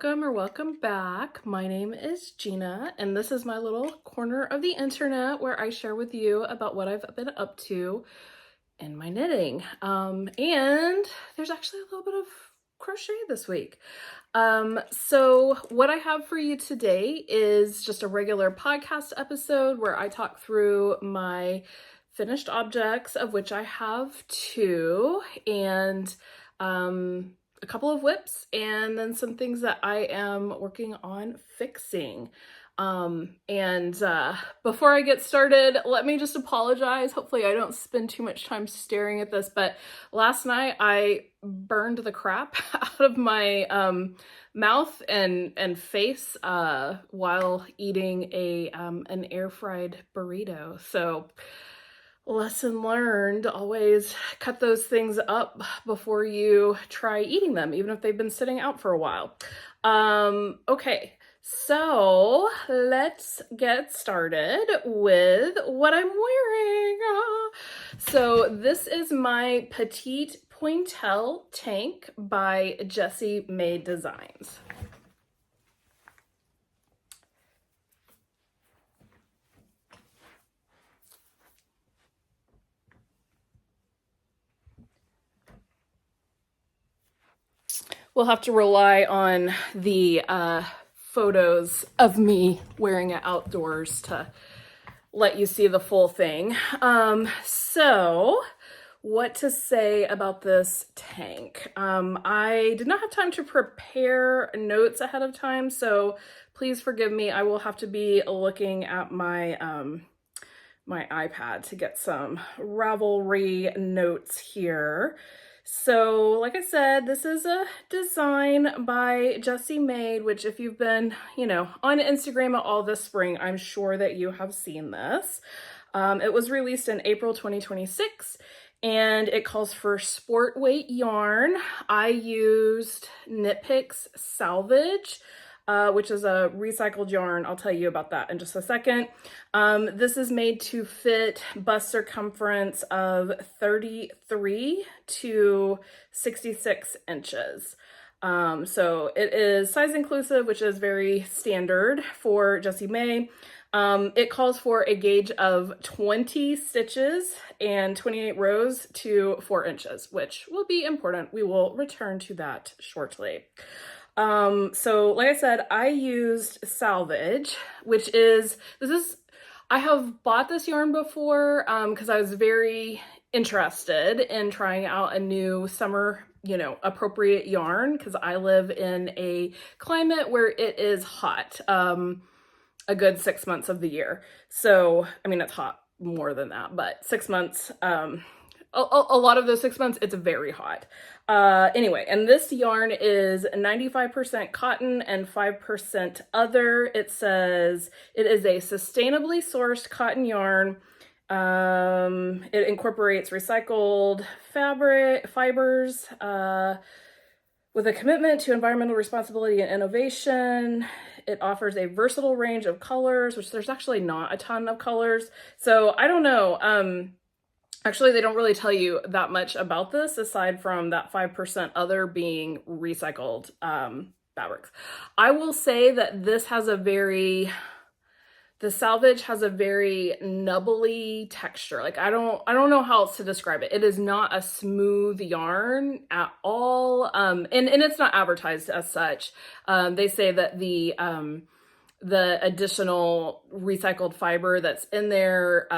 welcome or welcome back. My name is Gina, and this is my little corner of the internet where I share with you about what I've been up to in my knitting. And there's actually a little bit of crochet this week. So what I have for you today is just a regular podcast episode where I talk through my finished objects, of which I have two, and a couple of whips, and then some things that I am working on fixing. Before I get started, let me just apologize. Hopefully I don't spend too much time staring at this, but last night I burned the crap out of my mouth and face while eating an air fried burrito. So lesson learned, always cut those things up before you try eating them, even if they've been sitting out for a while. Okay, so let's get started with what I'm wearing. So this is my Petite Pointelle tank by Jessie Maed Designs. We'll have to rely on the photos of me wearing it outdoors to let you see the full thing. So what to say about this tank? I did not have time to prepare notes ahead of time, so please forgive me. I will have to be looking at my my iPad to get some Ravelry notes here. So like I said, this is a design by Jessie Maed, which if you've been, on Instagram at all this spring, I'm sure that you have seen this. It was released in April 2026, and it calls for sport weight yarn. I used Knit Picks Salvage, which is a recycled yarn. I'll tell you about that in just a second. This is made to fit bust circumference of 33 to 66 inches. So it is size inclusive, which is very standard for Jessie Maed. It calls for a gauge of 20 stitches and 28 rows to 4 inches, which will be important. We will return to that shortly. So like I said, I used Salvage, which is, I have bought this yarn before, because I was very interested in trying out a new summer, appropriate yarn, because I live in a climate where it is hot, a good 6 months of the year. So, I mean, it's hot more than that, but 6 months, a lot of those 6 months, it's very hot. Anyway, and this yarn is 95% cotton and 5% other. It says it is a sustainably sourced cotton yarn. It incorporates recycled fibers, with a commitment to environmental responsibility and innovation. It offers a versatile range of colors, which there's actually not a ton of colors. So I don't know. Actually, they don't really tell you that much about this aside from that 5% other being recycled fabrics. I will say that this has the Salvage has a very nubbly texture. Like I don't know how else to describe it. It is not a smooth yarn at all. And it's not advertised as such. They say that the additional recycled fiber that's in there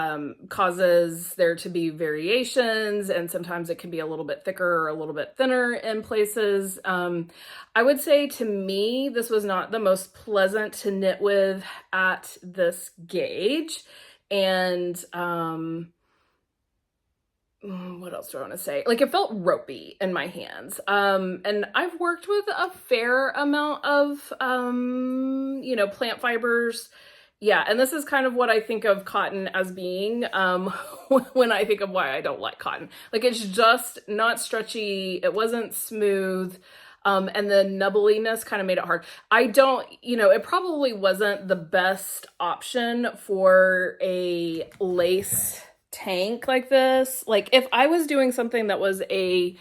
causes there to be variations, and sometimes it can be a little bit thicker or a little bit thinner in places. I would say to me, this was not the most pleasant to knit with at this gauge. And what else do I want to say? Like, it felt ropey in my hands. And I've worked with a fair amount of, plant fibers. Yeah, and this is kind of what I think of cotton as being when I think of why I don't like cotton. Like, it's just not stretchy. It wasn't smooth. And the nubbliness kind of made it hard. It probably wasn't the best option for a lace tank like this. Like if I was doing something that was a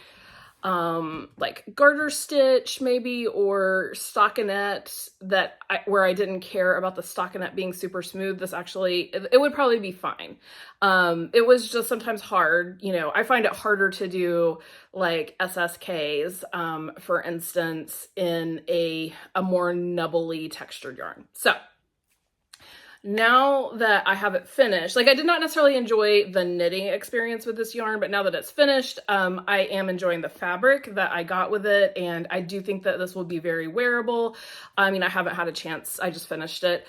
like garter stitch maybe, or stockinette where I didn't care about the stockinette being super smooth. This actually, it would probably be fine. It was just sometimes hard, you know, I find it harder to do like SSKs, for instance, in a more nubbly textured yarn. So now that I have it finished, like I did not necessarily enjoy the knitting experience with this yarn, but now that it's finished, I am enjoying the fabric that I got with it. And I do think that this will be very wearable. I mean, I haven't had a chance. I just finished it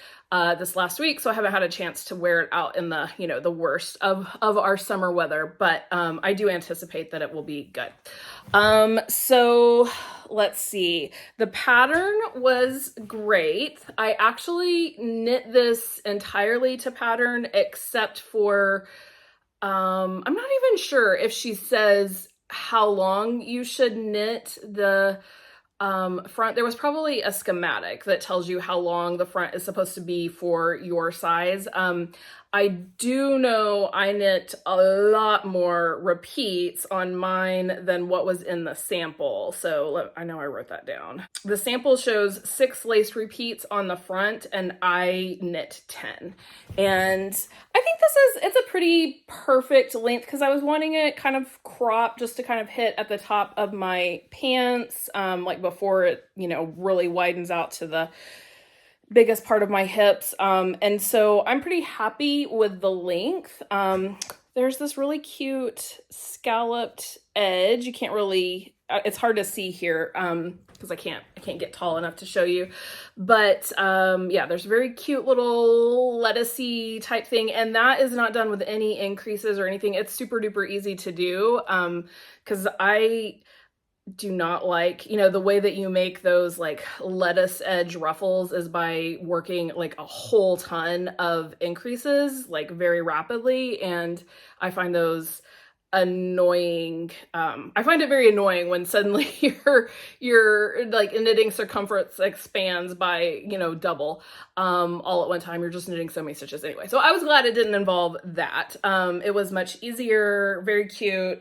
this last week, so I haven't had a chance to wear it out in the, you know, the worst of our summer weather, but I do anticipate that it will be good. So let's see. The pattern was great. I actually knit this entirely to pattern, except for, I'm not even sure if she says how long you should knit the front. There was probably a schematic that tells you how long the front is supposed to be for your size. I do know I knit a lot more repeats on mine than what was in the sample. So I know I wrote that down. The sample shows 6 lace repeats on the front and I knit 10. And I think it's a pretty perfect length because I was wanting it kind of cropped just to kind of hit at the top of my pants, like before it, you know, really widens out to the biggest part of my hips. And so I'm pretty happy with the length. There's this really cute scalloped edge. You can't really, it's hard to see here because I can't get tall enough to show you. But yeah, there's a very cute little lettucey type thing. And that is not done with any increases or anything. It's super duper easy to do because I do not like, you know, the way that you make those like lettuce edge ruffles is by working like a whole ton of increases like very rapidly, and I find those annoying. I find it very annoying when suddenly your like knitting circumference expands by, you know, double all at one time. You're just knitting so many stitches anyway. So I was glad it didn't involve that. It was much easier, very cute.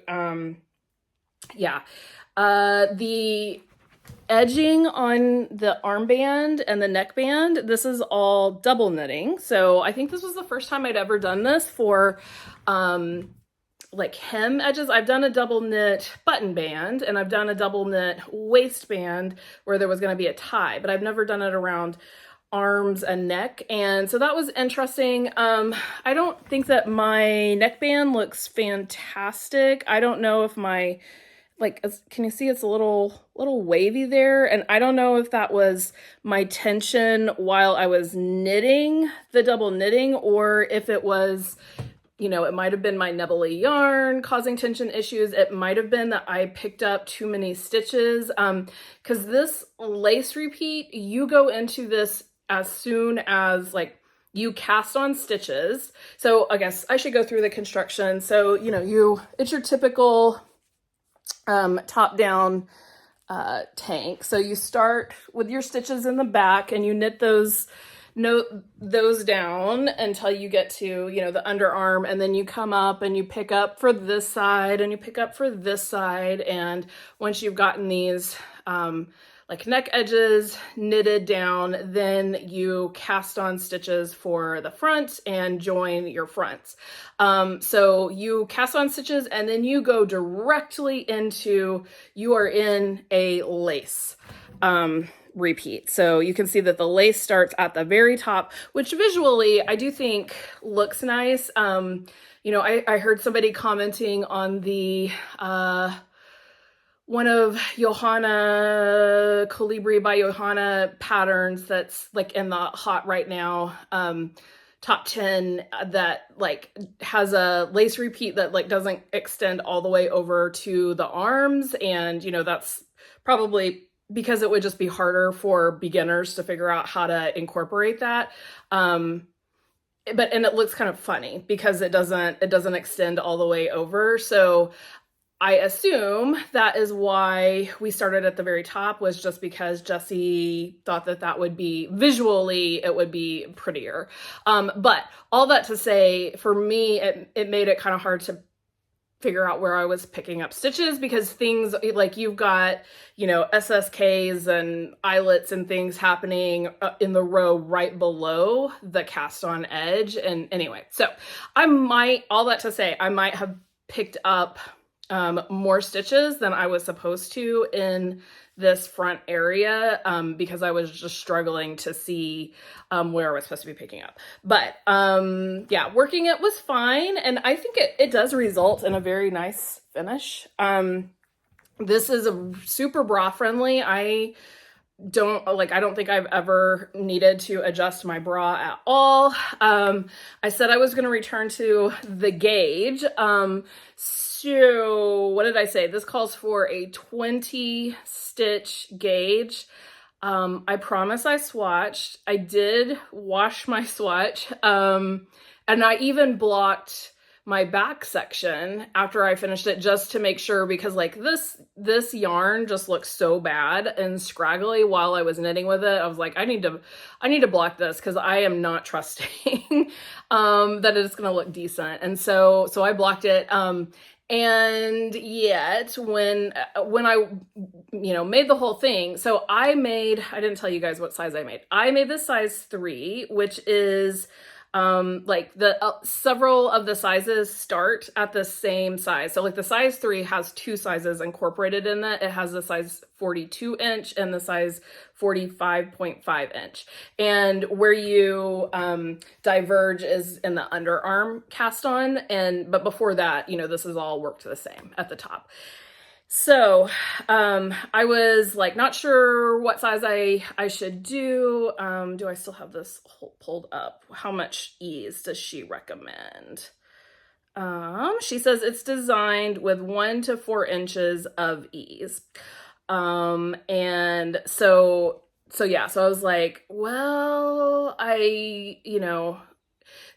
Yeah. The edging on the armband and the neckband, this is all double knitting. So I think this was the first time I'd ever done this for like hem edges. I've done a double knit button band and I've done a double knit waistband where there was going to be a tie, but I've never done it around arms and neck. And so that was interesting. I don't think that my neckband looks fantastic. I don't know if my, like, can you see it's a little wavy there? And I don't know if that was my tension while I was knitting the double knitting, or if it was, you know, it might have been my nebbly yarn causing tension issues. It might have been that I picked up too many stitches. Because this lace repeat, you go into this as soon as like you cast on stitches. So I guess I should go through the construction. So, you know, it's your typical top-down tank. So you start with your stitches in the back and you knit those down until you get to, you know, the underarm, and then you come up and you pick up for this side and you pick up for this side. And once you've gotten these like neck edges knitted down, then you cast on stitches for the front and join your fronts. So you cast on stitches and then you go directly into, you are in a lace repeat. So you can see that the lace starts at the very top, which visually I do think looks nice. You know, I heard somebody commenting on the one of Johanna Colibri by Johanna patterns that's like in the hot right now, top 10, that like has a lace repeat that like doesn't extend all the way over to the arms. And, you know, that's probably because it would just be harder for beginners to figure out how to incorporate that. And it looks kind of funny because it doesn't extend all the way over. So I assume that is why we started at the very top, was just because Jessie thought that would be, visually, it would be prettier. But all that to say, for me, it made it kind of hard to figure out where I was picking up stitches, because things like you've got, you know, SSKs and eyelets and things happening in the row right below the cast on edge. And anyway, so all that to say, I might have picked up more stitches than I was supposed to in this front area, because I was just struggling to see where I was supposed to be picking up. But yeah, working it was fine, and I think it does result in a very nice finish. This is a super bra friendly. I don't think I've ever needed to adjust my bra at all. I said I was going to return to the gauge. So what did I say? This calls for a 20 stitch gauge. I promise I swatched. I did wash my swatch. And I even blocked my back section after I finished it, just to make sure, because like this yarn just looks so bad and scraggly while I was knitting with it. I was like, I need to block this, because I am not trusting that it's gonna look decent. And so I blocked it. And yet when I, you know, made the whole thing, so I didn't tell you guys what size I made. I made this size 3, which is like several of the sizes start at the same size. So like the size 3 has 2 sizes incorporated in that. It has the size 42 inch and the size 45.5 inch. And where you diverge is in the underarm cast on. But before that, you know, this is all worked the same at the top. So I was like not sure what size I should do. Do I still have this pulled up? How much ease does she recommend? She says it's designed with 1 to 4 inches of ease. And so yeah, so I was like, well,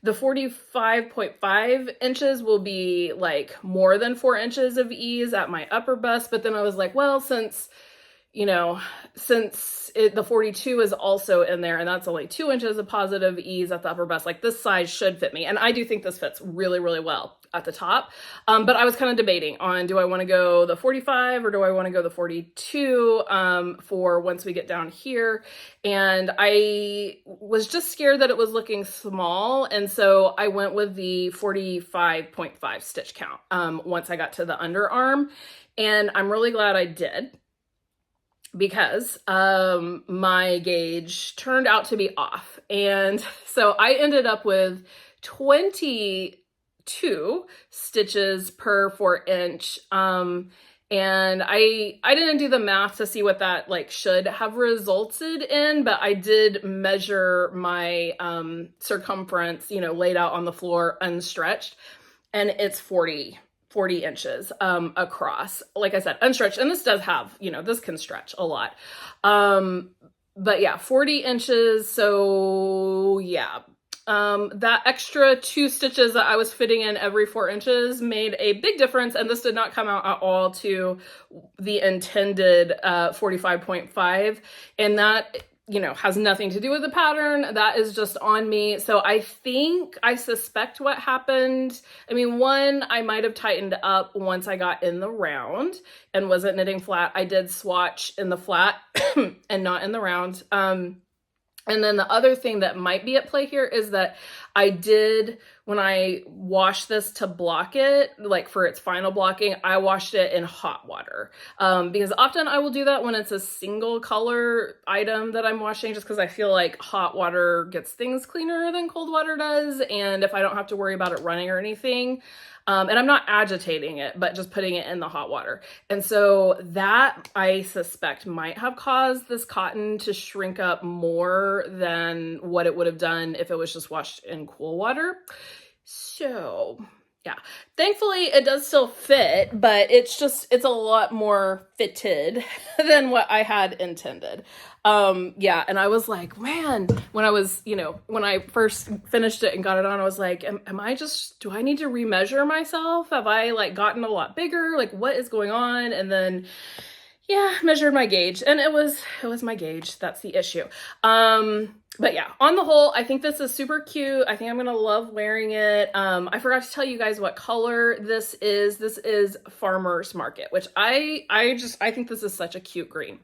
the 45.5 inches will be like more than 4 inches of ease at my upper bust. But then I was like, well, since the 42 is also in there, and that's only 2 inches of positive ease at the upper bust, like this size should fit me. And I do think this fits really, really well at the top. But I was kind of debating on, do I want to go the 45 or do I want to go the 42 for once we get down here? And I was just scared that it was looking small. And so I went with the 45.5 stitch count once I got to the underarm. And I'm really glad I did, because my gauge turned out to be off. And so I ended up with 22 stitches per 4 inch. And I didn't do the math to see what that like should have resulted in, but I did measure my circumference, you know, laid out on the floor unstretched, and it's 40 inches across. Like I said, unstretched, and this does have, you know, this can stretch a lot. But yeah, 40 inches. So yeah, that extra 2 stitches that I was fitting in every 4 inches made a big difference. And this did not come out at all to the intended 45.5. And that, you know, has nothing to do with the pattern. That is just on me. So I suspect what happened. I mean, one, I might have tightened up once I got in the round and wasn't knitting flat. I did swatch in the flat and not in the round. And then the other thing that might be at play here is that I did, when I washed this to block it, like for its final blocking, I washed it in hot water. Because often I will do that when it's a single color item that I'm washing, just because I feel like hot water gets things cleaner than cold water does. And if I don't have to worry about it running or anything, and I'm not agitating it, but just putting it in the hot water. And so that, I suspect, might have caused this cotton to shrink up more than what it would have done if it was just washed in cool water. So yeah, thankfully it does still fit, but it's a lot more fitted than what I had intended. Yeah, and I was like, man, when I first finished it and got it on, I was like, do I need to remeasure myself? Have I like gotten a lot bigger? Like, what is going on? And then, Yeah, measured my gauge, and it was my gauge. That's the issue. But yeah, on the whole, I think this is super cute. I think I'm gonna love wearing it. I forgot to tell you guys what color this is. This is Farmer's Market, which I think this is such a cute green.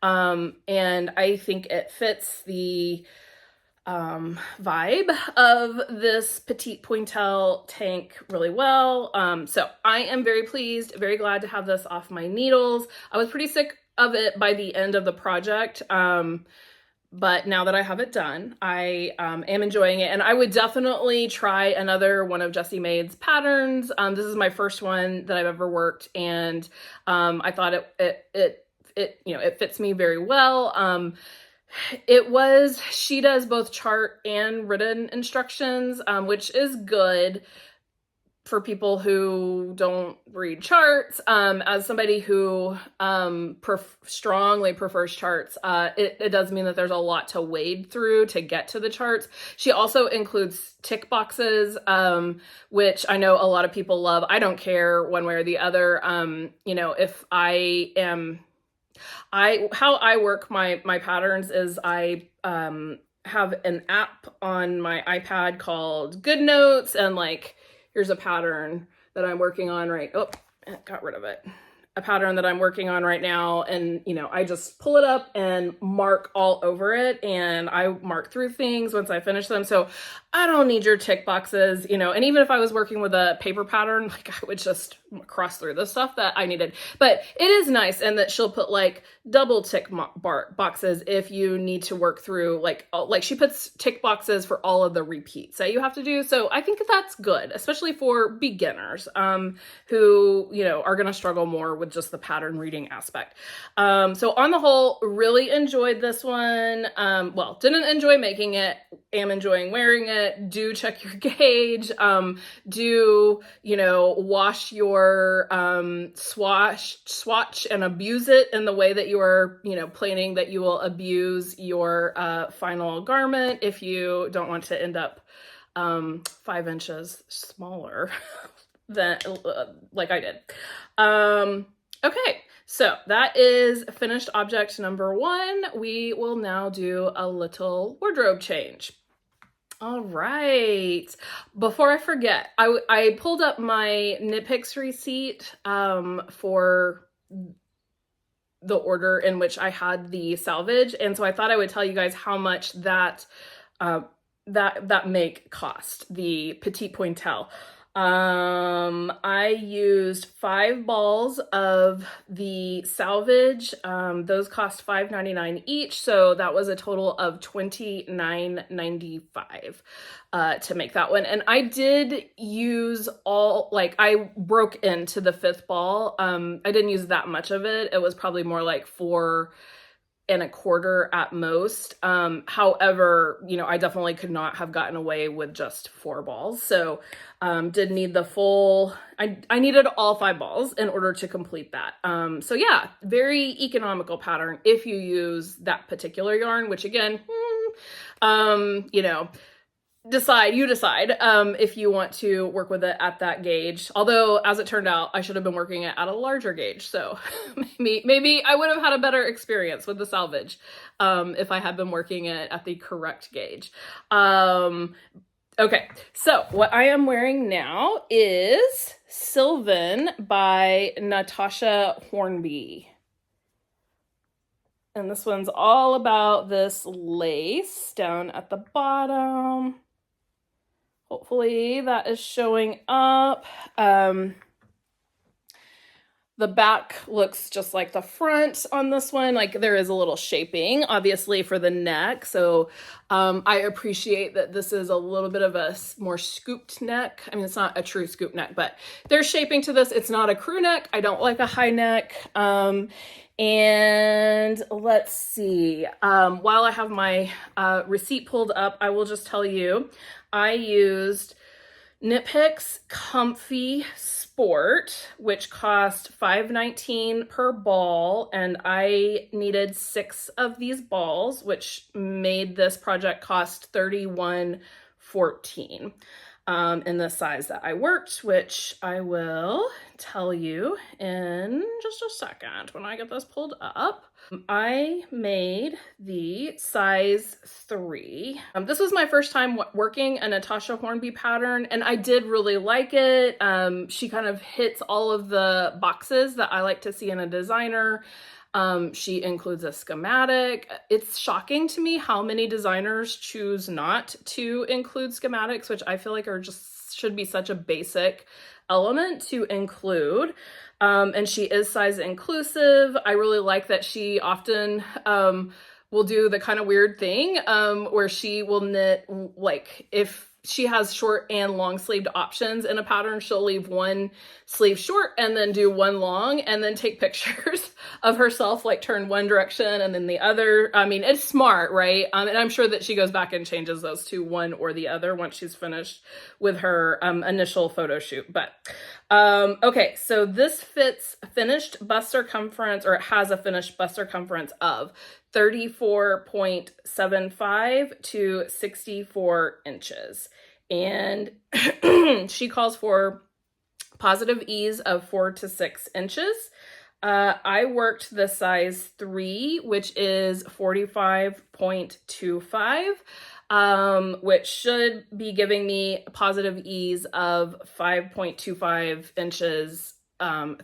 And I think it fits the vibe of this Petite Pointelle tank really well. So I am very pleased, very glad to have this off my needles. I was pretty sick of it by the end of the project. But now that I have it done, I am enjoying it, and I would definitely try another one of Jessie Maed's patterns. This is my first one that I've ever worked, and I thought it fits me very well. She does both chart and written instructions, which is good for people who don't read charts. As somebody who strongly prefers charts, it does mean that there's a lot to wade through to get to the charts. She also includes tick boxes, which I know a lot of people love. I don't care one way or the other. If how I work my patterns is I have an app on my iPad called Good Notes, and like, here's a pattern that I'm working on got rid of it. A pattern that I'm working on right now, and I just pull it up and mark all over it, and I mark through things once I finish them. So I don't need your tick boxes, and even if I was working with a paper pattern, like, I would just cross through the stuff that I needed. But it is nice, and that she'll put like double tick boxes if you need to work through, like she puts tick boxes for all of the repeats that you have to do. So I think that's good, especially for beginners who are going to struggle more with just the pattern reading aspect. So on the whole, really enjoyed this one. Well, didn't enjoy making it, am enjoying wearing it. Do check your gauge. Do wash your swatch and abuse it in the way that you are planning that you will abuse your final garment if you don't want to end up 5 inches smaller than like I did. Okay, so that is finished object number 1. We will now do a little wardrobe change. All right. Before I forget, I pulled up my Knit Picks receipt for the order in which I had the Salvage, and so I thought I would tell you guys how much that make cost, the Petite Pointelle. I used 5 balls of the Salvage. Those cost $5.99 each, so that was a total of $29.95 to make that one. And I did use I broke into the 5th ball. I didn't use that much of it. It was probably more like 4 1/4 at most. However, I definitely could not have gotten away with just 4 balls. So did need the full, I needed all 5 balls in order to complete that. So yeah, very economical pattern if you use that particular yarn, which again, you decide if you want to work with it at that gauge. Although, as it turned out, I should have been working it at a larger gauge. So maybe I would have had a better experience with the Salvage if I had been working it at the correct gauge. Okay, so what I am wearing now is Sylven by Natasja Hornby. And this one's all about this lace down at the bottom. Hopefully that is showing up. The back looks just like the front on this one. Like, there is a little shaping, obviously, for the neck. So I appreciate that this is a little bit of a more scooped neck. I mean, it's not a true scoop neck, but there's shaping to this. It's not a crew neck. I don't like a high neck. And let's see. While I have my receipt pulled up, I will just tell you, I used Knit Picks Comfy Sport, which cost $5.19 per ball, and I needed 6 of these balls, which made this project cost $31.14. in the size that I worked, which I will tell you in just a second when I get this pulled up. I made the size 3. This was my first time working a Natasja Hornby pattern, and I did really like it. She kind of hits all of the boxes that I like to see in a designer. She includes a schematic. It's shocking to me how many designers choose not to include schematics, which I feel like are just should be such a basic element to include. And she is size inclusive. I really like that she often will do the kind of weird thing where she will knit, like if she has short and long sleeved options in a pattern, she'll leave one sleeve short and then do one long and then take pictures of herself, like turn one direction and then the other. I mean, it's smart, right? And I'm sure that she goes back and changes those to one or the other once she's finished with her initial photo shoot. But okay, so this fits finished bust circumference, or it has a finished bust circumference of 34.75 to 64 inches. And she calls for positive ease of 4 to 6 inches. I worked the size 3, which is 45.25, which should be giving me a positive ease of 5.25 inches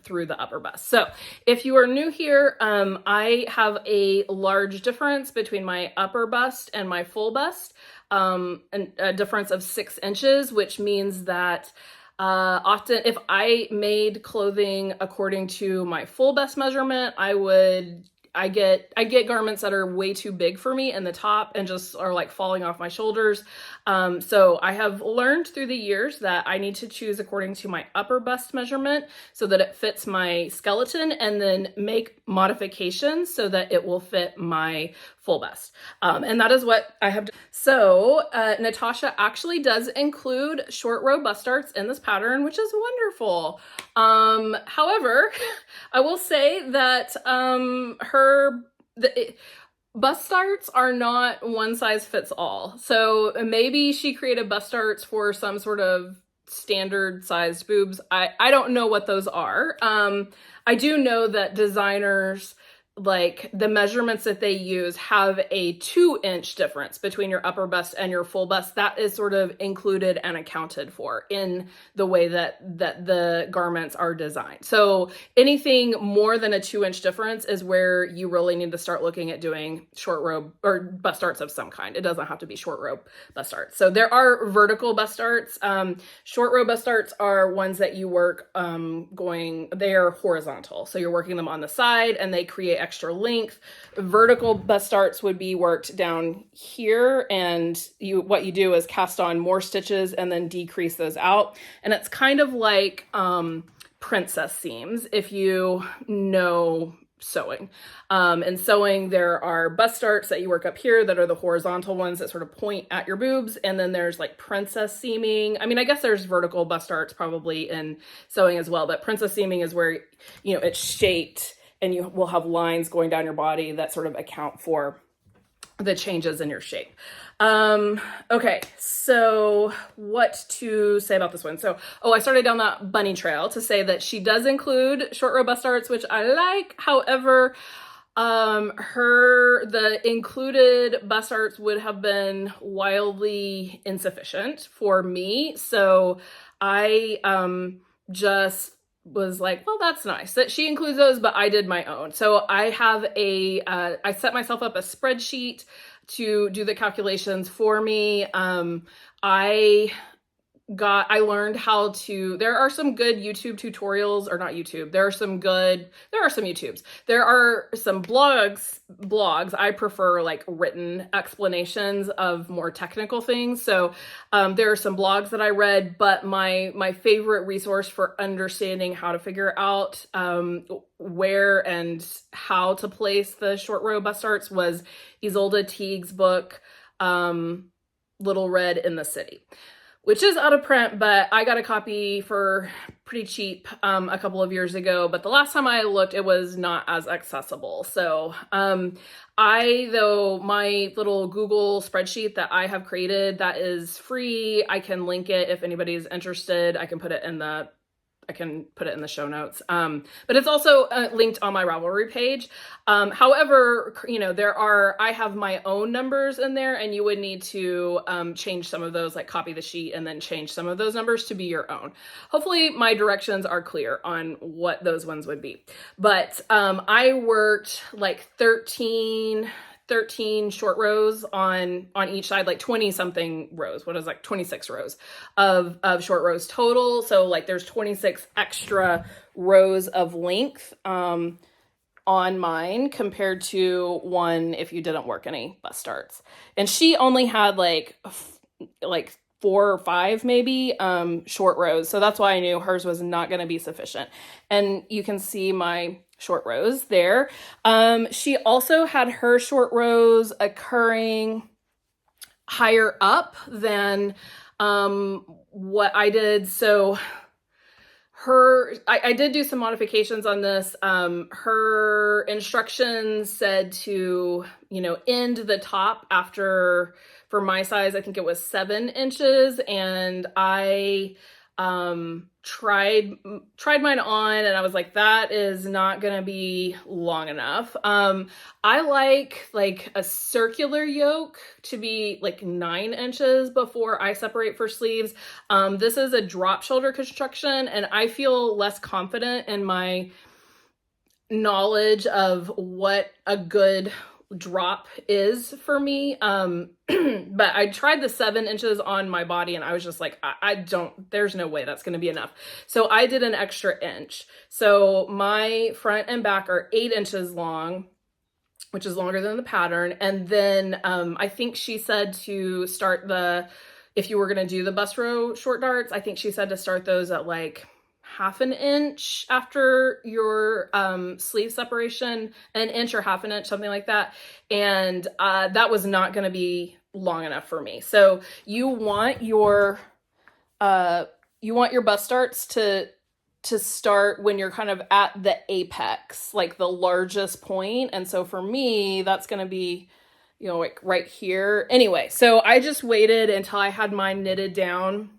through the upper bust. So if you are new here, I have a large difference between my upper bust and my full bust, and a difference of 6 inches, which means that often if I made clothing according to my full bust measurement, I get garments that are way too big for me in the top and just are like falling off my shoulders. So I have learned through the years that I need to choose according to my upper bust measurement so that it fits my skeleton, and then make modifications so that it will fit my full bust. And that is what I have done. So Natasja actually does include short row bust darts in this pattern, which is wonderful. However, I will say that bust darts are not one size fits all. So maybe she created bust darts for some sort of standard sized boobs. I don't know what those are. I do know that designers, like the measurements that they use, have a 2-inch difference between your upper bust and your full bust. That is sort of included and accounted for in the way that the garments are designed. So anything more than a 2-inch difference is where you really need to start looking at doing short row or bust darts of some kind. It doesn't have to be short row bust darts. So there are vertical bust darts. Short row bust darts are ones that you work they are horizontal. So you're working them on the side and they create extra length. Vertical bust darts would be worked down here, and what you do is cast on more stitches and then decrease those out. And it's kind of like princess seams, if you know sewing. In sewing, there are bust darts that you work up here that are the horizontal ones that sort of point at your boobs, and then there's like princess seaming. I mean, I guess there's vertical bust darts probably in sewing as well, but princess seaming is where, you know, it's shaped and you will have lines going down your body that sort of account for the changes in your shape. Okay, so what to say about this one? So, I started down that bunny trail to say that she does include short row bust darts, which I like. However, the included bust darts would have been wildly insufficient for me. So I just was like, well, that's nice that she includes those, but I did my own. So I have I set myself up a spreadsheet to do the calculations for me. I learned how to, there are some good YouTube tutorials, or not YouTube. There are some YouTubes. There are some blogs. I prefer like written explanations of more technical things. So there are some blogs that I read, but my favorite resource for understanding how to figure out where and how to place the short row bust darts was Isolde Teague's book, Little Red in the City, which is out of print, but I got a copy for pretty cheap a couple of years ago. But the last time I looked, it was not as accessible. So my little Google spreadsheet that I have created that is free, I can link it if anybody's interested. I can put it in the show notes. But it's also linked on my Ravelry page. However, you know, I have my own numbers in there, and you would need to change some of those, like copy the sheet and then change some of those numbers to be your own. Hopefully my directions are clear on what those ones would be. But I worked like 13 short rows on each side, like 20 something rows. What is like 26 rows of short rows total. So like there's 26 extra rows of length on mine compared to one if you didn't work any bust starts. And she only had like 4 or 5 maybe short rows. So that's why I knew hers was not going to be sufficient. And you can see my short rows there. She also had her short rows occurring higher up than what I did. So I did do some modifications on this. Her instructions said to, you know, end the top after, for my size, I think it was 7 inches. And I tried mine on, and I was like, that is not gonna be long enough. I like a circular yoke to be like 9 inches before I separate for sleeves. This is a drop shoulder construction, and I feel less confident in my knowledge of what a good drop is for me. But I tried the 7 inches on my body, and I was just like, there's no way that's going to be enough. So I did an extra inch. So my front and back are 8 inches long, which is longer than the pattern. And then I think she said to start if you were going to do the bust row short darts, I think she said to start those at like 1/2 inch after your sleeve separation, 1 inch or 1/2 inch, something like that. And that was not going to be long enough for me. So you want your bust darts to start when you're kind of at the apex, like the largest point. And so for me, that's going to be, you know, like right here. Anyway, so I just waited until I had mine knitted down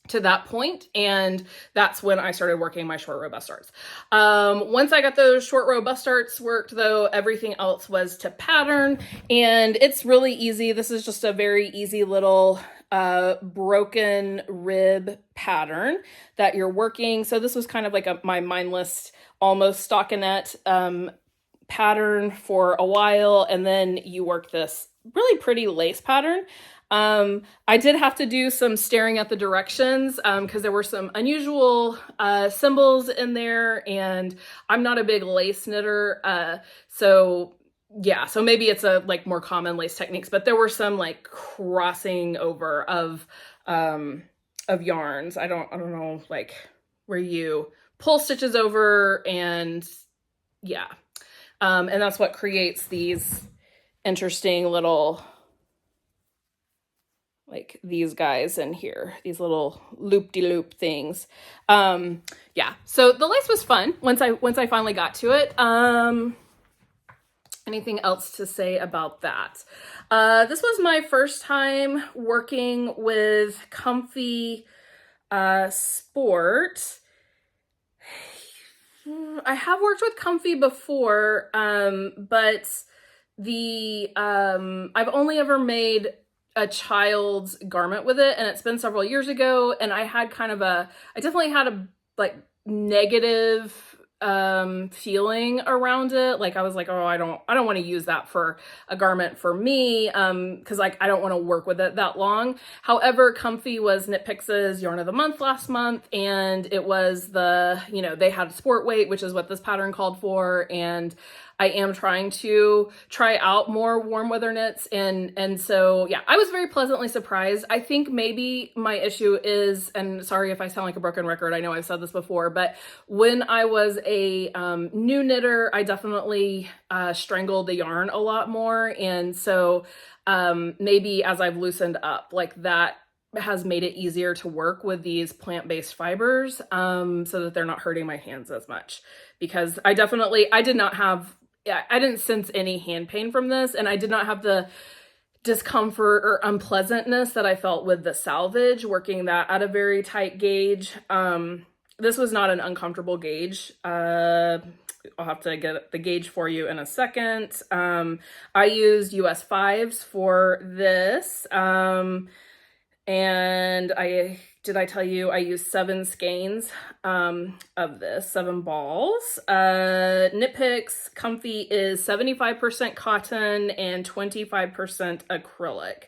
to that point, and that's when I started working my short row bust darts. Once I got those short row bust darts worked, though, everything else was to pattern, and it's really easy. This is just a very easy little broken rib pattern that you're working. So this was kind of like my mindless, almost stockinette pattern for a while, and then you work this really pretty lace pattern. I did have to do some staring at the directions because there were some unusual symbols in there, and I'm not a big lace knitter. So yeah, so maybe it's a like more common lace techniques, but there were some like crossing over of yarns. I don't know, like where you pull stitches over, and yeah. And that's what creates these interesting little, like these guys in here, these little loop-de-loop things. Yeah, so the lace was fun once I finally got to it. Anything else to say about that? This was my first time working with comfy sport. I have worked with comfy before, but I've only ever made a child's garment with it, and it's been several years ago, and I definitely had a like negative feeling around it. Like I was like, oh, I don't want to use that for a garment for me, because like I don't want to work with it that long. However, Comfy was Knit Pix's Yarn of the Month last month, and it was they had sport weight, which is what this pattern called for, and I am trying to try out more warm weather knits, and so yeah, I was very pleasantly surprised. I think maybe my issue is, and sorry if I sound like a broken record, I know I've said this before, but when I was a new knitter, I definitely strangled the yarn a lot more, and so maybe as I've loosened up, like that has made it easier to work with these plant-based fibers, so that they're not hurting my hands as much, because I didn't sense any hand pain from this, and I did not have the discomfort or unpleasantness that I felt with the Salvage, working that at a very tight gauge. This was not an uncomfortable gauge. I'll have to get the gauge for you in a second. I used US 5s for this. And did I tell you I used 7 skeins of this, 7 balls. Knit Picks Comfy is 75% cotton and 25% acrylic.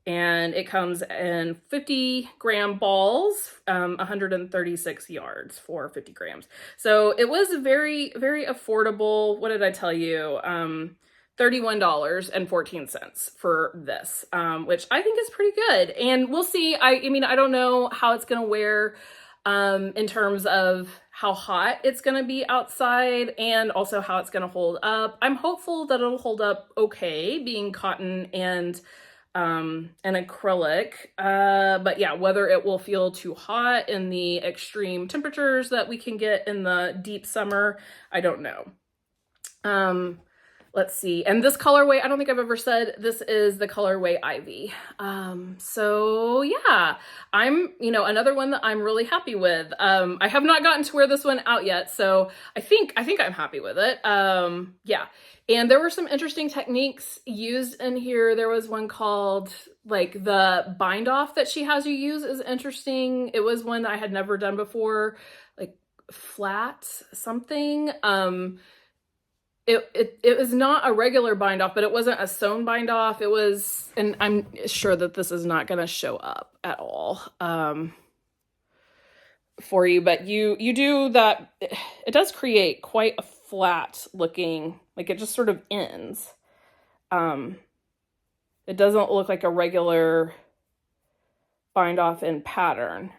And it comes in 50-gram balls, 136 yards for 50 grams. So it was very, very affordable. What did I tell you? $31.14 for this, which I think is pretty good. And we'll see. I mean, I don't know how it's going to wear in terms of how hot it's going to be outside, and also how it's going to hold up. I'm hopeful that it'll hold up okay, being cotton and acrylic. But yeah, whether it will feel too hot in the extreme temperatures that we can get in the deep summer, I don't know. Let's see. And this colorway, I don't think I've ever said, this is the colorway Ivy. So yeah, another one that I'm really happy with. I have not gotten to wear this one out yet, so I think I'm happy with it. Yeah. And there were some interesting techniques used in here. There was one called, like, the bind off that she has you use is interesting. It was one that I had never done before, like flat something. It was not a regular bind off, but it wasn't a sewn bind off. It was, and I'm sure that this is not going to show up at all for you, but you do that. It does create quite a flat looking, like it just sort of ends. It doesn't look like a regular bind off in pattern.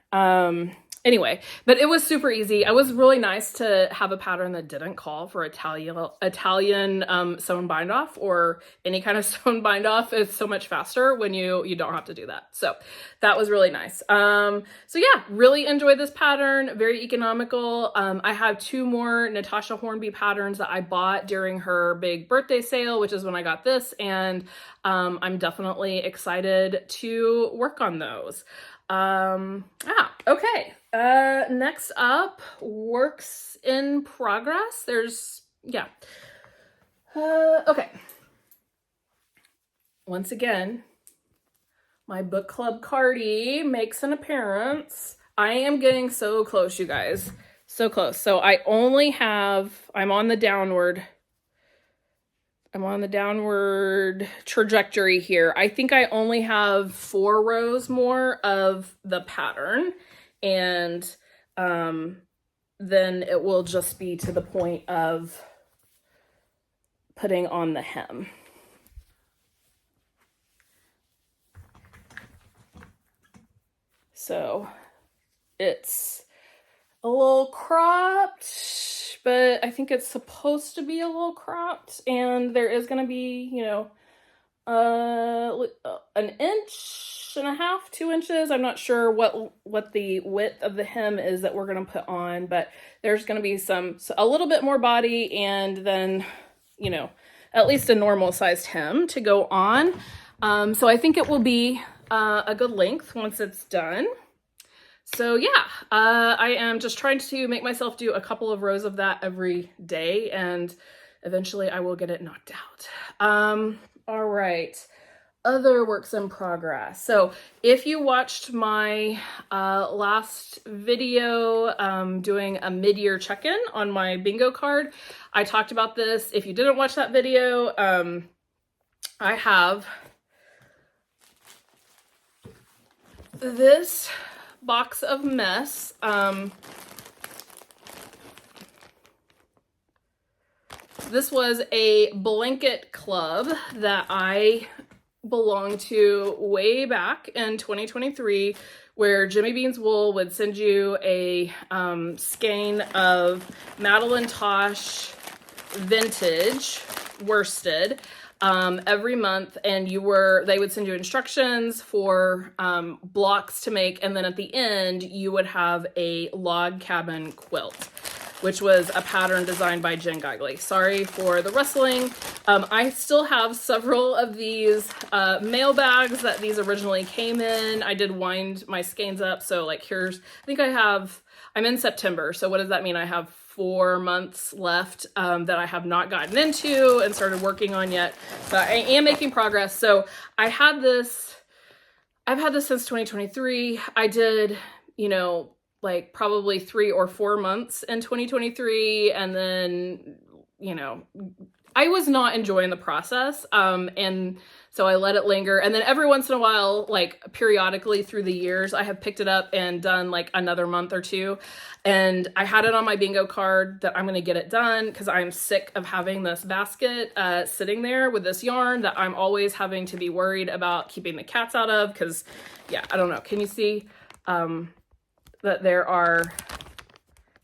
Anyway, but it was super easy. It was really nice to have a pattern that didn't call for Italian sewn bind off or any kind of sewn bind off. It's so much faster when you don't have to do that. So that was really nice. So yeah, really enjoyed this pattern. Very economical. I have 2 more Natasja Hornby patterns that I bought during her big birthday sale, which is when I got this, and I'm definitely excited to work on those. Okay. Next up, works in progress. Okay. Once again, my book club Cardi makes an appearance. I am getting so close, you guys. So close. So I'm on the downward trajectory here. I think I only have 4 rows more of the pattern, and then it will just be to the point of putting on the hem. So it's a little cropped, but I think it's supposed to be a little cropped, and there is going to be, an inch and a half, 2 inches. I'm not sure what the width of the hem is that we're going to put on, but there's going to be a little bit more body, and then, at least a normal sized hem to go on. So I think it will be a good length once it's done. So yeah, I am just trying to make myself do a couple of rows of that every day, and eventually I will get it knocked out. All right, other works in progress. So if you watched my last video doing a mid-year check-in on my bingo card, I talked about this. If you didn't watch that video, I have this box of mess. This was a blanket club that I belonged to way back in 2023, where Jimmy Bean's Wool would send you a skein of Madeline Tosh vintage worsted. every month, and they would send you instructions for blocks to make, and then at the end you would have a log cabin quilt, which was a pattern designed by Jen Geigley. Sorry for the rustling. I still have several of these mail bags that these originally came in. I did wind my skeins up, so like I'm in September, so what does that mean? I have 4 months left that I have not gotten into and started working on yet, but I am making progress. So I've had this since 2023. I did, like probably 3 or 4 months in 2023, and then, I was not enjoying the process, and so I let it linger, and then every once in a while, like periodically through the years, I have picked it up and done like another month or 2, and I had it on my bingo card that I'm going to get it done because I'm sick of having this basket sitting there with this yarn that I'm always having to be worried about keeping the cats out of, because, yeah, I don't know. Can you see that there are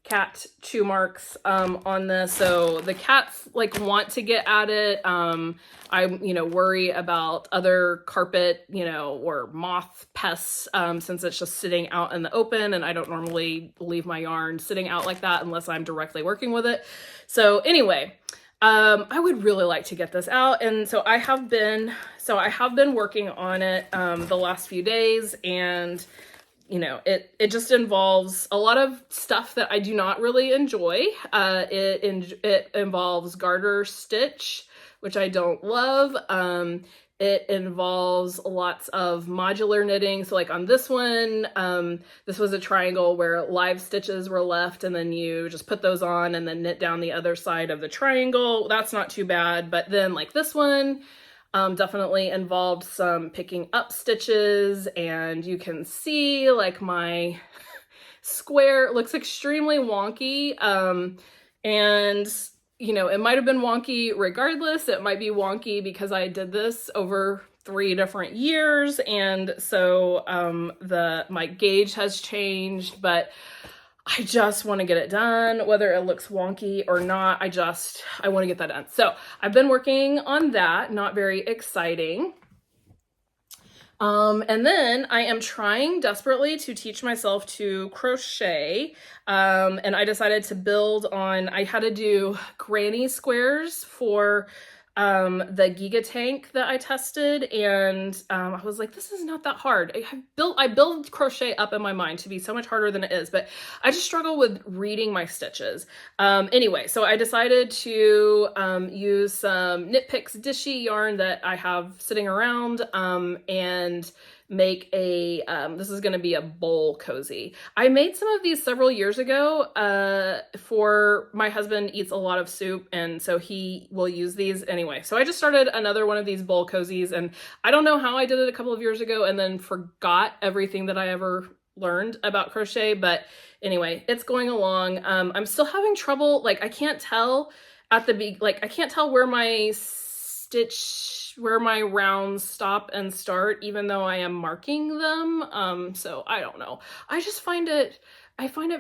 cat chew marks on this? So the cats like want to get at it. I worry about other carpet or moth pests since it's just sitting out in the open, and I don't normally leave my yarn sitting out like that unless I'm directly working with it. So anyway, I would really like to get this out, and so I have been working on it the last few days, and it just involves a lot of stuff that I do not really enjoy. It involves garter stitch, which I don't love. It involves lots of modular knitting. So like on this one, this was a triangle where live stitches were left, and then you just put those on and then knit down the other side of the triangle. That's not too bad. But then like this one, definitely involved some picking up stitches, and you can see like my square looks extremely wonky, and it might have been wonky regardless. It might be wonky because I did this over 3 different years, and so my gauge has changed, but I just want to get it done, whether it looks wonky or not. I want to get that done. So I've been working on that, not very exciting. And then I am trying desperately to teach myself to crochet. And I decided to I had to do granny squares for the Giga tank that I tested, and I was like, this is not that hard. I build crochet up in my mind to be so much harder than it is, but I just struggle with reading my stitches. Anyway, so I decided to use some Knit Picks Dishy yarn that I have sitting around, and make this is going to be a bowl cozy. I made some of these several years ago for my husband eats a lot of soup, and so he will use these anyway. So I just started another one of these bowl cozies, and I don't know how I did it a couple of years ago and then forgot everything that I ever learned about crochet, but anyway, it's going along. I'm still having trouble, like I can't tell where my rounds stop and start, even though I am marking them. So I don't know. I find it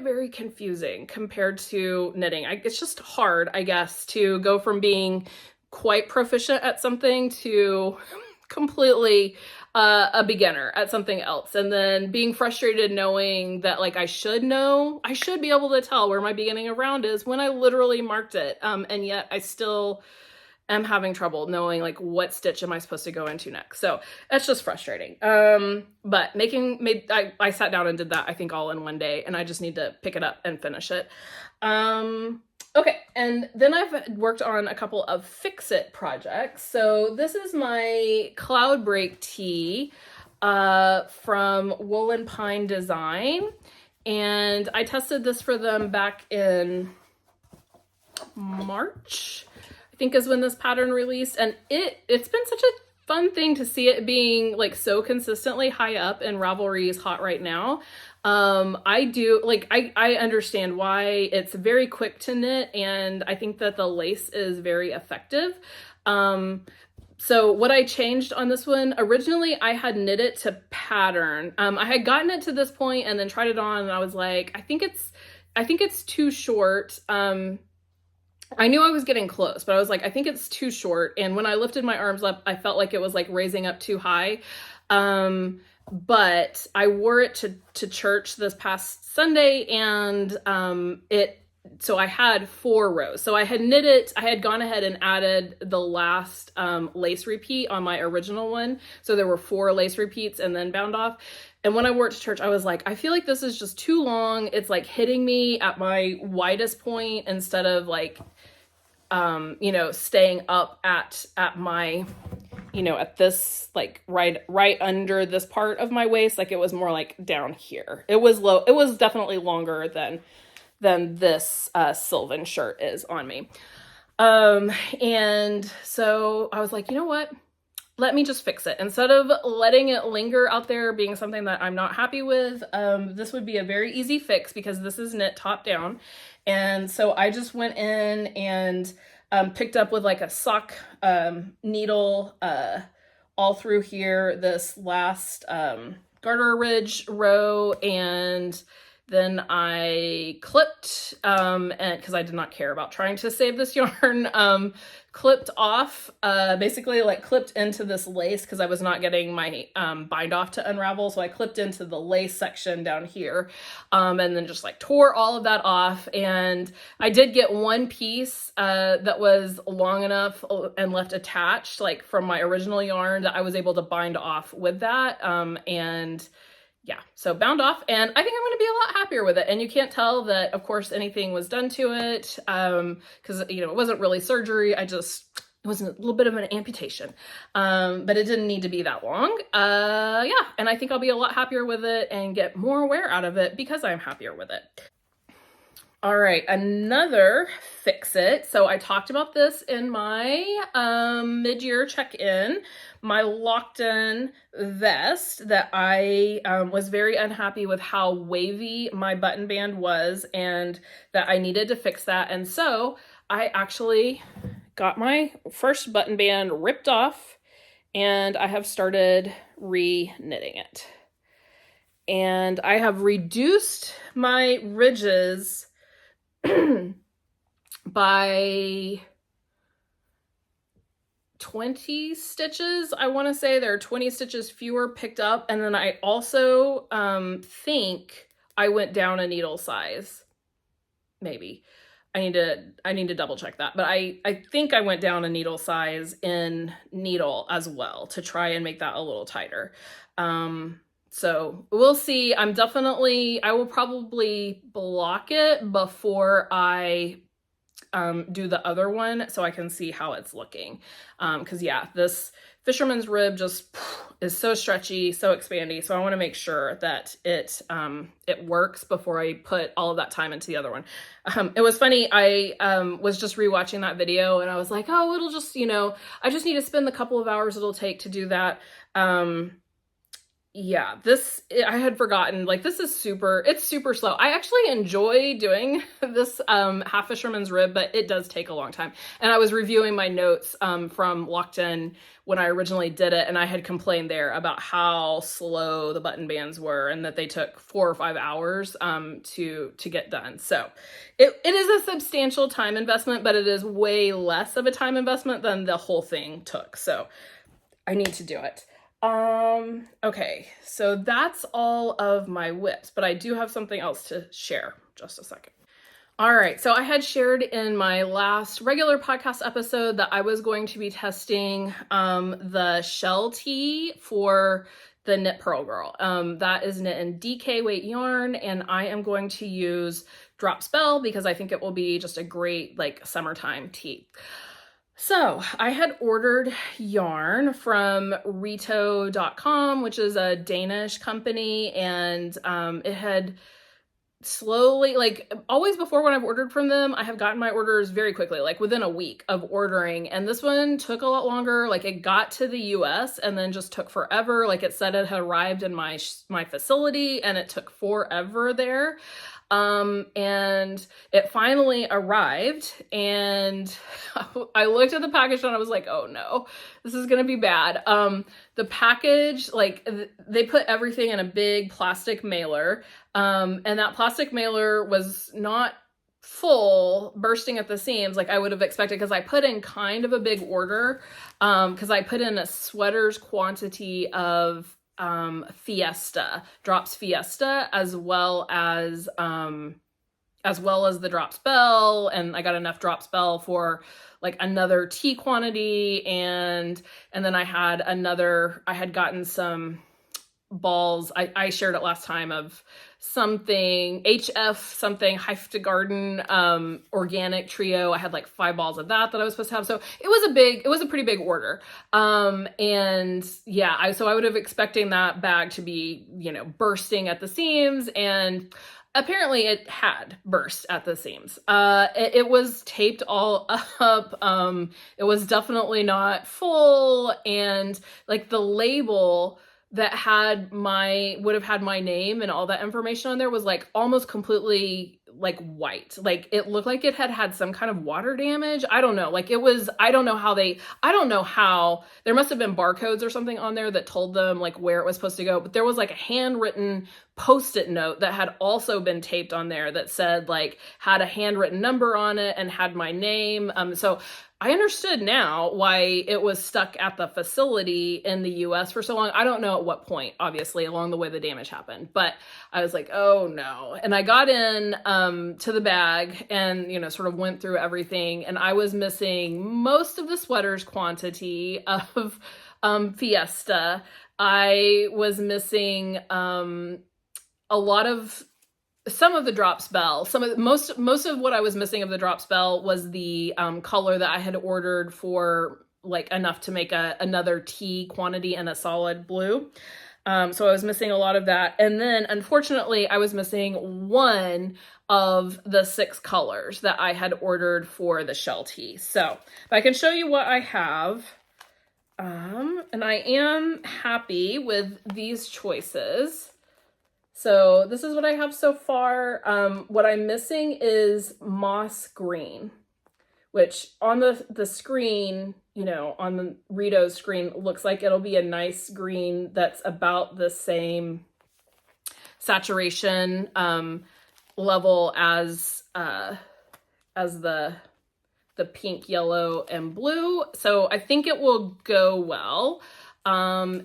very confusing compared to knitting. It's just hard, I guess, to go from being quite proficient at something to completely a beginner at something else, and then being frustrated knowing that like I should be able to tell where my beginning of round is when I literally marked it, and yet I still am having trouble knowing like what stitch am I supposed to go into next. So that's just frustrating. But I sat down and did that, I think, all in one day, and I just need to pick it up and finish it. Okay, and then I've worked on a couple of fix-it projects. So this is my Cloudbreak Tee from Woolen Pine Design, and I tested this for them back in March, I think is when this pattern released, and it's been such a fun thing to see it being like so consistently high up in Ravelry's Hot Right Now. I understand why it's very quick to knit, and I think that the lace is very effective. So what I changed on this one, originally I had knit it to pattern. I had gotten it to this point and then tried it on, and I was like, I think it's too short. I knew I was getting close, but I was like, I think it's too short. And when I lifted my arms up, I felt like it was like raising up too high. But I wore it to church this past Sunday, and so I had 4 rows. So I had knit it, I had gone ahead and added the last lace repeat on my original one. So there were 4 lace repeats and then bound off. And when I wore it to church, I was like, I feel like this is just too long. It's like hitting me at my widest point instead of like, you know, staying up at my, you know, at this, like right under this part of my waist. Like it was more like down here. It was low. It was definitely longer than this Sylven shirt is on me. And so I was like, you know what? Let me just fix it. Instead of letting it linger out there being something that I'm not happy with, this would be a very easy fix because this is knit top down. And so I just went in and picked up with like a sock needle all through here, this last garter ridge row, and then I clipped, and because I did not care about trying to save this yarn, clipped off, basically like clipped into this lace because I was not getting my bind off to unravel. So I clipped into the lace section down here, and then just like tore all of that off. And I did get one piece that was long enough and left attached, like from my original yarn, that I was able to bind off with that. And yeah, so bound off, and I think I'm going to be a lot happier with it. And you can't tell that, of course, anything was done to it, because, you know, it wasn't really surgery. It was a little bit of an amputation, but it didn't need to be that long. Yeah, and I think I'll be a lot happier with it and get more wear out of it because I'm happier with it. All right, another fix it. So I talked about this in my mid-year check-in, my Lochton vest that I was very unhappy with how wavy my button band was and that I needed to fix that. And so I actually got my first button band ripped off and I have started re-knitting it. And I have reduced my ridges by 20 stitches. I want to say there are 20 stitches fewer picked up. And then I also think I went down a needle size. Maybe. I need to double check that. But I think I went down a needle size in needle as well to try and make that a little tighter. So we'll see. I will probably block it before I do the other one so I can see how it's looking. Because yeah, this fisherman's rib just is so stretchy, so expandy. So I want to make sure that it works before I put all of that time into the other one. It was funny. I was just rewatching that video and I was like, oh, it'll just, you know, I just need to spend the couple of hours it'll take to do that. Yeah, I had forgotten, like, it's super slow. I actually enjoy doing this half fisherman's rib, but it does take a long time. And I was reviewing my notes from Lochton when I originally did it, and I had complained there about how slow the button bands were and that they took 4 or 5 hours to get done. So it is a substantial time investment, but it is way less of a time investment than the whole thing took. So I need to do it. Okay, so that's all of my whips, but I do have something else to share. Just a second. All right, so I had shared in my last regular podcast episode that I was going to be testing the shell tee for the Knit Pearl Girl. That is knit in DK weight yarn, and I am going to use Drops Belle because I think it will be just a great like summertime tee. So I had ordered yarn from Rito.com, which is a Danish company, and it had slowly, like always before when I've ordered from them, I have gotten my orders very quickly, like within a week of ordering, and this one took a lot longer. Like it got to the US and then just took forever. Like it said it had arrived in my facility and it took forever there. And it finally arrived, and I looked at the package and I was like, oh no, this is gonna be bad. The package, like they put everything in a big plastic mailer, and that plastic mailer was not full, bursting at the seams like I would have expected, because I put in kind of a big order, because I put in a sweater's quantity of Fiesta, Drops Fiesta, as well as the Drops Belle, and I got enough Drops Belle for like another tea quantity, and then I had gotten some balls. I shared it last time of something HF something Garden organic trio. I had like 5 balls of that I was supposed to have. So it was a pretty big order. And yeah, I would have expecting that bag to be, you know, bursting at the seams, and apparently it had burst at the seams. It was taped all up. It was definitely not full, and like the label that would have had my name and all that information on there was like almost completely like white. Like it looked like it had some kind of water damage. I don't know. Like I don't know how there must have been barcodes or something on there that told them like where it was supposed to go. But there was like a handwritten Post-it note that had also been taped on there that said like, had a handwritten number on it and had my name. So I understood now why it was stuck at the facility in the US for so long. I don't know at what point, obviously, along the way the damage happened, but I was like, oh no. And I got in to the bag and, you know, sort of went through everything, and I was missing most of the sweater's quantity of Fiesta. I was missing some of the Drops Belle. Most of what I was missing of the Drops Belle was the color that I had ordered for like enough to make another tea quantity and a solid blue. So I was missing a lot of that. And then unfortunately I was missing one of the 6 colors that I had ordered for the shell tea. So if I can show you what I have, and I am happy with these choices. So this is what I have so far. What I'm missing is moss green, which on the screen, you know, on the Rito's screen, looks like it'll be a nice green that's about the same saturation level as the pink, yellow, and blue. So I think it will go well.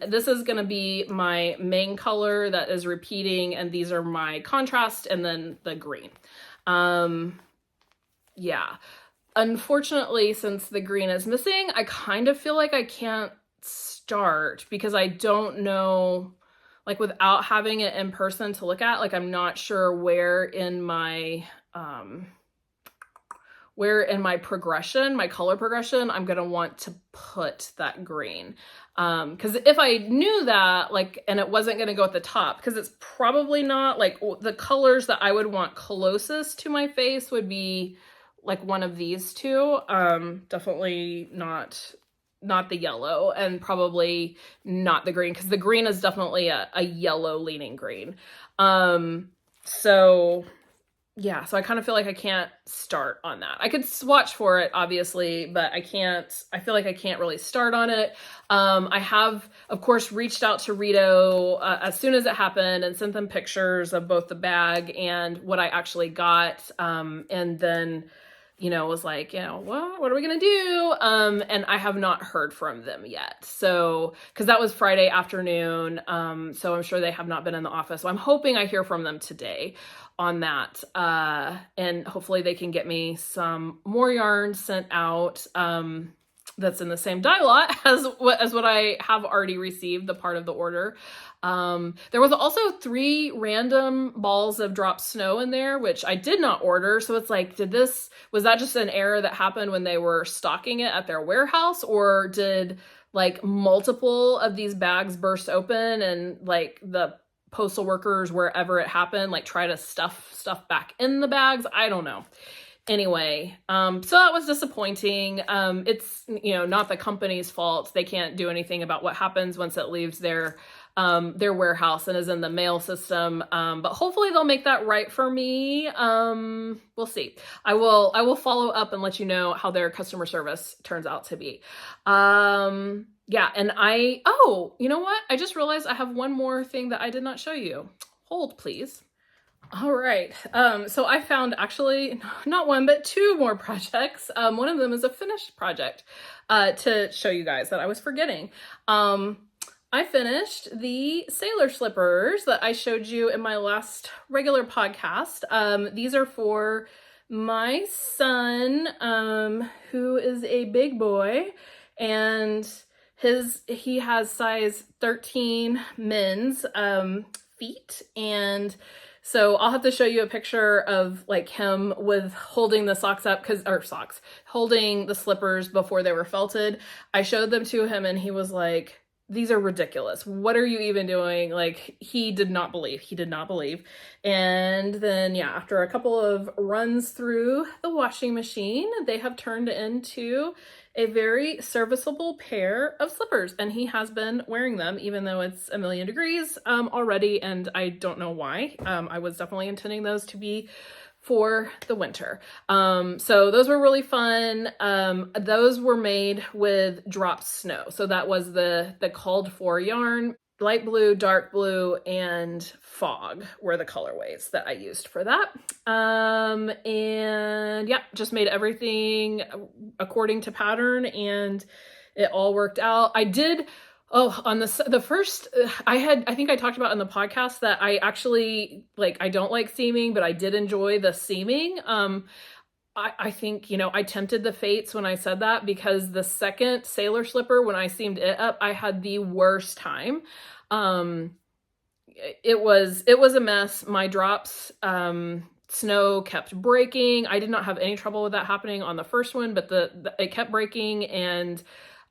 This is going to be my main color that is repeating, and these are my contrast, and then the green. Yeah. Unfortunately, since the green is missing, I kind of feel like I can't start because I don't know, like without having it in person to look at, like I'm not sure where in my progression, my color progression, I'm going to want to put that green. Because if I knew that, like, and it wasn't going to go at the top, because it's probably not, like, the colors that I would want closest to my face would be, like, one of these two. Definitely not the yellow, and probably not the green, because the green is definitely a yellow-leaning green. So yeah, so I kind of feel like I can't start on that. I could swatch for it, obviously, but I feel like I can't really start on it. I have, of course, reached out to Rito as soon as it happened and sent them pictures of both the bag and what I actually got. And then, you know, was like, you know, what are we going to do? And I have not heard from them yet. So, cause that was Friday afternoon. So I'm sure they have not been in the office. So I'm hoping I hear from them today on that. And hopefully they can get me some more yarn sent out, that's in the same dye lot as what I have already received, the part of the order. There was also 3 random balls of drop snow in there, which I did not order. So it's like, was that just an error that happened when they were stocking it at their warehouse, or did like multiple of these bags burst open and like the postal workers, wherever it happened, like try to stuff stuff back in the bags? I don't know. Anyway, so that was disappointing. It's, you know, not the company's fault. They can't do anything about what happens once it leaves their warehouse and is in the mail system. But hopefully they'll make that right for me. We'll see. I will follow up and let you know how their customer service turns out to be. Yeah. And you know what? I just realized I have one more thing that I did not show you. Hold, please. All right, so I found actually not one, but two more projects. One of them is a finished project to show you guys that I was forgetting. I finished the sailor slippers that I showed you in my last regular podcast. These are for my son, who is a big boy, and he has size 13 men's feet, and so I'll have to show you a picture of like him with holding the socks up, holding the slippers before they were felted. I showed them to him and he was like, these are ridiculous. What are you even doing? Like, he did not believe. And then, yeah, after a couple of runs through the washing machine, they have turned into a very serviceable pair of slippers, and he has been wearing them even though it's a million degrees already, and I don't know why. I was definitely intending those to be for the winter. So those were really fun. Those were made with drop snow. So that was the called for yarn. Light blue, dark blue, and fog were the colorways that I used for that. And yeah, just made everything according to pattern, and it all worked out. I did, on the first, I think I talked about in the podcast that I actually, like, I don't like seaming, but I did enjoy the seaming. I think, you know, I tempted the fates when I said that, because the second sailor slipper, when I seamed it up, I had the worst time. It was a mess. My drops, snow kept breaking. I did not have any trouble with that happening on the first one, but it kept breaking, and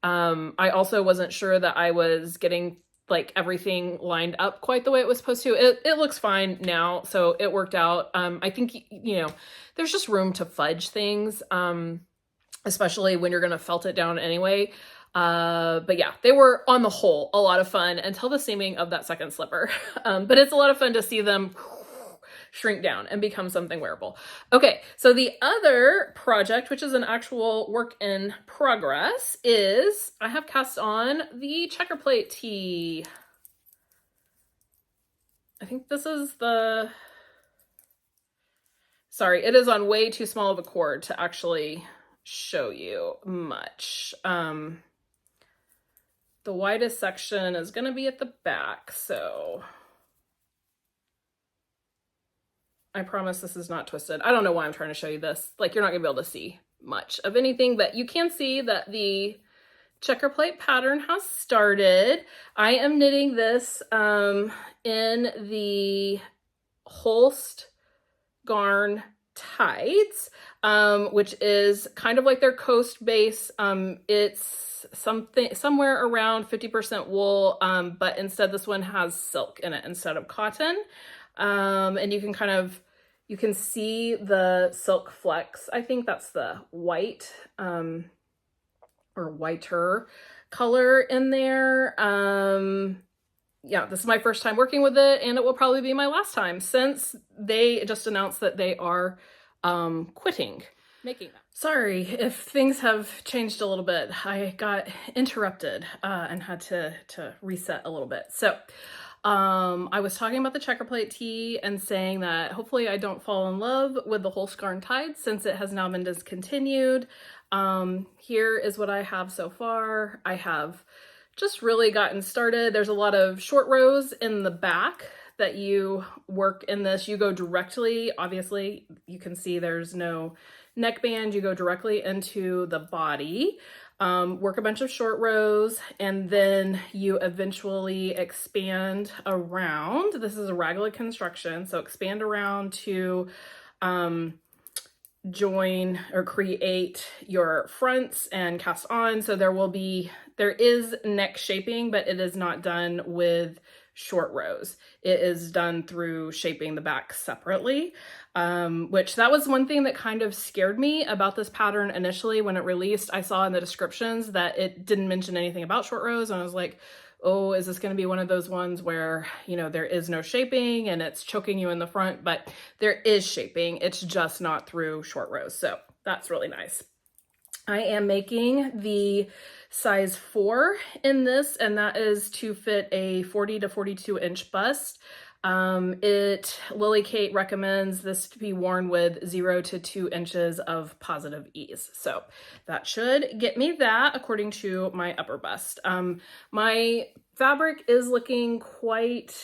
I also wasn't sure that I was getting like everything lined up quite the way it was supposed to. It looks fine now, so it worked out. I think, you know, there's just room to fudge things, especially when you're gonna felt it down anyway. But yeah, they were on the whole a lot of fun until the seaming of that second slipper. But it's a lot of fun to see them shrink down and become something wearable. Okay, so the other project, which is an actual work in progress, is I have cast on the Checkerplate Tee. I think this is sorry, it is on way too small of a cord to actually show you much. The widest section is going to be at the back, so I promise this is not twisted. I don't know why I'm trying to show you this. Like, you're not gonna be able to see much of anything, but you can see that the checkerplate pattern has started. I am knitting this in the Holst Garn Tides, which is kind of like their coast base. It's somewhere around 50% wool, but instead this one has silk in it instead of cotton. And you can see the silk flecks. I think that's the white, or whiter color in there. Yeah, this is my first time working with it, and it will probably be my last time, since they just announced that they are, quitting making them. Sorry if things have changed a little bit. I got interrupted, and had to reset a little bit. So, I was talking about the Checkerplate Tee and saying that hopefully I don't fall in love with the Holst Garn Tides, since it has now been discontinued. Here is what I have so far. I have just really gotten started. There's a lot of short rows in the back that you work in this. You go directly, obviously you can see there's no neckband. You go directly into the body. Work a bunch of short rows, and then you eventually expand around. This is a raglan construction, so expand around to join or create your fronts and cast on. So there is neck shaping, but it is not done with short rows. It is done through shaping the back separately, which that was one thing that kind of scared me about this pattern initially when it released. I saw in the descriptions that it didn't mention anything about short rows, and I was like, oh, is this going to be one of those ones where, you know, there is no shaping and it's choking you in the front? But there is shaping, it's just not through short rows. So that's really nice. I am making the size 4 in this, and that is to fit a 40 to 42 inch bust. Lily Kate recommends this to be worn with 0 to 2 inches of positive ease. So that should get me that according to my upper bust. My fabric is looking quite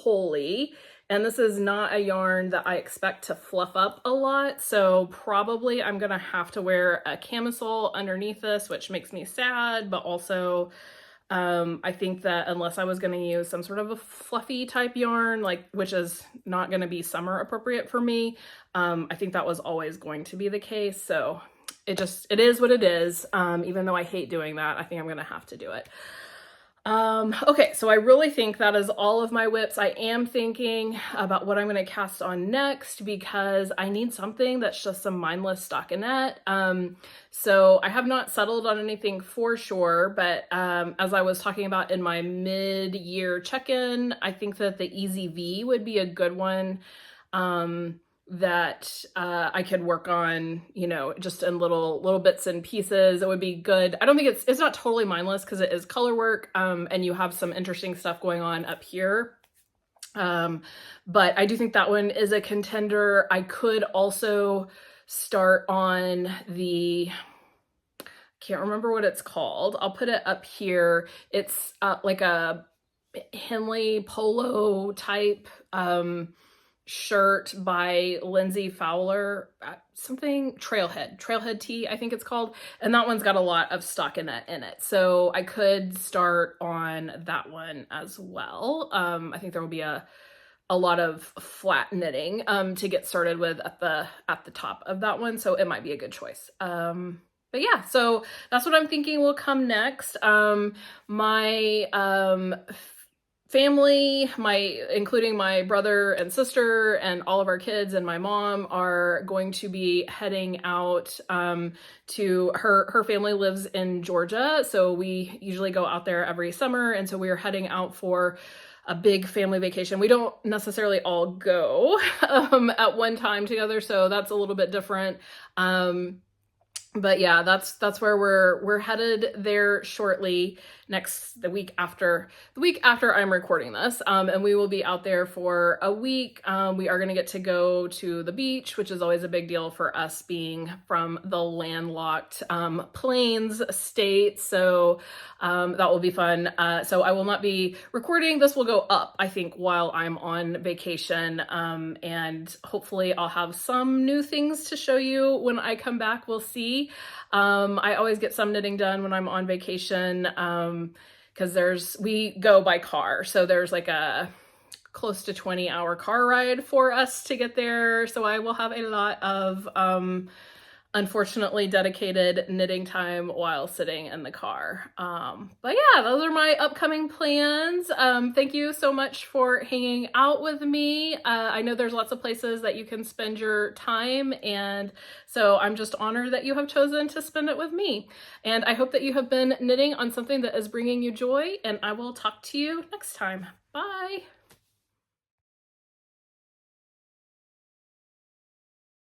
holey, and this is not a yarn that I expect to fluff up a lot. So probably I'm gonna have to wear a camisole underneath this, which makes me sad, but also I think that unless I was going to use some sort of a fluffy type yarn, like, which is not going to be summer appropriate for me, I think that was always going to be the case. So it is what it is. Even though I hate doing that, I think I'm going to have to do it. Okay, so I really think that is all of my whips. I am thinking about what I'm going to cast on next because I need something that's just some mindless stockinette. So I have not settled on anything for sure, but as I was talking about in my mid-year check-in, I think that the Easy V would be a good one. That I could work on, you know, just in little bits and pieces. It would be good. I don't think it's not totally mindless because it is color work, and you have some interesting stuff going on up here. But I do think that one is a contender. I could also start on the, can't remember what it's called. I'll put it up here. It's like a Henley polo type shirt by Lindsay Fowler, something Trailhead Tee, I think it's called. And that one's got a lot of stockinette in it. So I could start on that one as well. I think there will be a lot of flat knitting to get started with at the top of that one. So it might be a good choice. But yeah, so that's what I'm thinking will come next. My family, including my brother and sister and all of our kids and my mom, are going to be heading out to her family lives in Georgia. So we usually go out there every summer. And so we are heading out for a big family vacation. We don't necessarily all go at one time together. So that's a little bit different. But yeah, that's where we're headed there shortly, the week after I'm recording this. And we will be out there for a week. We are going to get to go to the beach, which is always a big deal for us being from the landlocked Plains state. So that will be fun. So I will not be recording. This will go up, I think, while I'm on vacation. And hopefully I'll have some new things to show you when I come back. We'll see. I always get some knitting done when I'm on vacation, because we go by car. So there's like a close to 20-hour car ride for us to get there. So I will have a lot of, unfortunately, dedicated knitting time while sitting in the car. But yeah, those are my upcoming plans. Thank you so much for hanging out with me. I know there's lots of places that you can spend your time, and so I'm just honored that you have chosen to spend it with me. And I hope that you have been knitting on something that is bringing you joy, and I will talk to you next time. Bye.